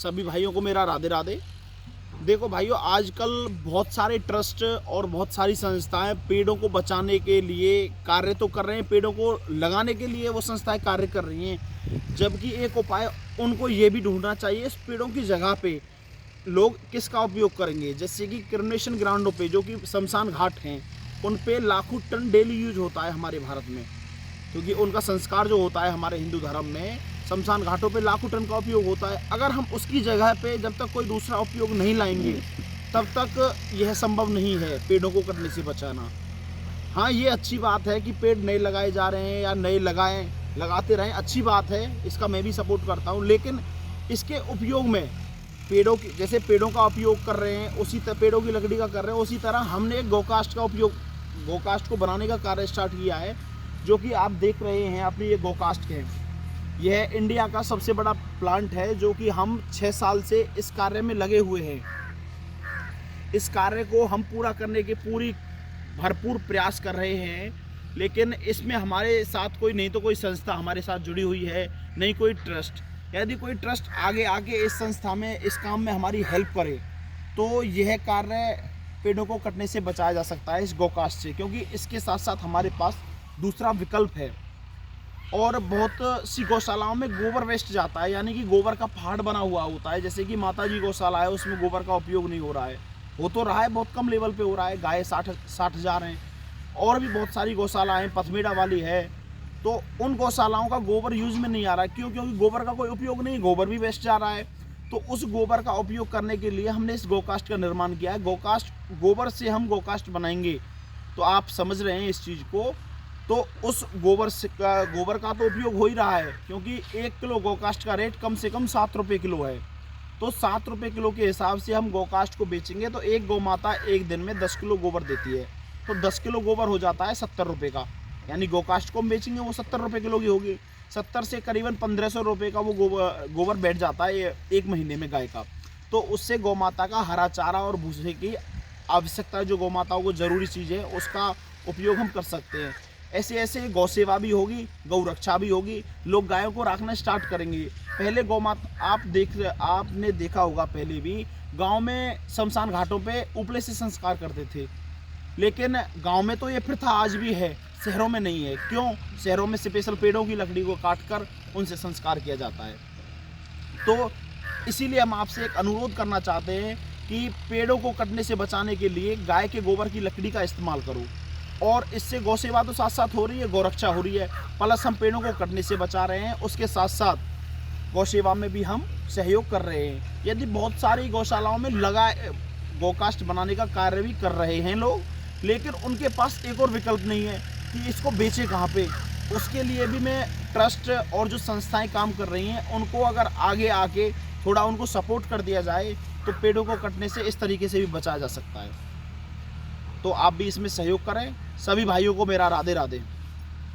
सभी भाइयों को मेरा राधे राधे। देखो भाइयों, आजकल बहुत सारे ट्रस्ट और बहुत सारी संस्थाएं पेड़ों को बचाने के लिए कार्य तो कर रहे हैं, पेड़ों को लगाने के लिए वो संस्थाएं कार्य कर रही हैं। जबकि एक उपाय उनको ये भी ढूंढना चाहिए, इस पेड़ों की जगह पे लोग किसका उपयोग करेंगे। जैसे कि क्रिमेशन ग्राउंडों पे, जो कि शमशान घाट हैं, उन पे लाखों टन डेली यूज होता है हमारे भारत में, क्योंकि उनका संस्कार जो होता है हमारे हिंदू धर्म में शमशान घाटों पे लाखों टन का उपयोग होता है। अगर हम उसकी जगह पे जब तक कोई दूसरा उपयोग नहीं लाएंगे तब तक यह संभव नहीं है पेड़ों को कटने से बचाना। हाँ, ये अच्छी बात है कि पेड़ नए लगाए जा रहे हैं या नए लगाते रहें, अच्छी बात है, इसका मैं भी सपोर्ट करता हूँ। लेकिन इसके उपयोग में पेड़ों की, जैसे पेड़ों का उपयोग कर रहे हैं उसी तरह पेड़ों की लकड़ी का कर रहे हैं, उसी तरह हमने एक गोकास्ट का उपयोग, गोकास्ट को बनाने का कार्य स्टार्ट किया है, जो कि आप देख रहे हैं अपनी ये गोकास्ट के। यह इंडिया का सबसे बड़ा प्लांट है, जो कि हम 6 साल से इस कार्य में लगे हुए हैं। इस कार्य को हम पूरा करने के भरपूर प्रयास कर रहे हैं। लेकिन इसमें हमारे साथ कोई नहीं तो कोई संस्था हमारे साथ जुड़ी हुई है, नहीं कोई ट्रस्ट। यदि कोई ट्रस्ट आगे आके इस संस्था में, इस काम में हमारी हेल्प करे तो यह कार्य पेड़ों को कटने से बचाया जा सकता है इस गोकास्ट से, क्योंकि इसके साथ साथ हमारे पास दूसरा विकल्प है। और बहुत सी गौशालाओं में गोबर वेस्ट जाता है, यानी कि गोबर का पहाड़ बना हुआ होता है। जैसे कि माता जी गौशाला है, उसमें गोबर का उपयोग नहीं हो रहा है, हो तो रहा है, बहुत कम लेवल पे हो रहा है, गाय 60,000 हैं। और भी बहुत सारी गौशालाएँ, पथमेड़ा वाली है, तो उन गौशालाओं का गोबर यूज़ में नहीं आ रहा है। क्यों? क्योंकि गोबर का कोई उपयोग नहीं, गोबर भी वेस्ट जा रहा है। तो उस गोबर का उपयोग करने के लिए हमने इस गोकास्ट का निर्माण किया है। गोबर से हम गोकास्ट बनाएंगे, तो आप समझ रहे हैं इस चीज़ को। तो उस गोबर का तो उपयोग हो ही रहा है, क्योंकि 1 किलो गोकास्ट का रेट कम से कम 7 रुपये किलो है। तो 7 रुपये किलो के हिसाब से हम गोकास्ट को बेचेंगे तो एक गौ माता एक दिन में 10 किलो गोबर देती है। तो 10 किलो गोबर हो जाता है 70 रुपये का, यानी गोकास्ट को हम बेचेंगे वो 70 रुपये किलो की होगी। 70 से करीबन 1500 रुपये का वो गोबर बैठ जाता है एक महीने में गाय का। तो उससे गौ माता का हरा चारा और भूसे की आवश्यकता, जो गौ माताओं को ज़रूरी चीज़ है, उसका उपयोग हम कर सकते हैं। ऐसे ऐसे गौ सेवा भी होगी, गौ रक्षा भी होगी, लोग गायों को रखना स्टार्ट करेंगे। पहले गौ माता आपने देखा होगा, पहले भी गांव में शमशान घाटों पे उपले से संस्कार करते थे। लेकिन गांव में तो ये प्रथा आज भी है, शहरों में नहीं है। क्यों? शहरों में स्पेशल पेड़ों की लकड़ी को काटकर उनसे संस्कार किया जाता है। तो इसीलिए हम आपसे एक अनुरोध करना चाहते हैं कि पेड़ों को कटने से बचाने के लिए गाय के गोबर की लकड़ी का इस्तेमाल करो। और इससे गौ सेवा तो साथ साथ हो रही है, गौ रक्षा हो रही है, प्लस हम पेड़ों को कटने से बचा रहे हैं, उसके साथ साथ गौ सेवा में भी हम सहयोग कर रहे हैं। यदि बहुत सारी गौशालाओं में गोकास्ट बनाने का कार्य भी कर रहे हैं लोग, लेकिन उनके पास एक और विकल्प नहीं है कि इसको बेचे कहाँ पे। उसके लिए भी मैं ट्रस्ट और जो संस्थाएं काम कर रही हैं उनको अगर आगे आके थोड़ा उनको सपोर्ट कर दिया जाए तो पेड़ों को कटने से इस तरीके से भी बचाया जा सकता है। तो आप भी इसमें सहयोग करें। सभी भाइयों को मेरा राधे राधे।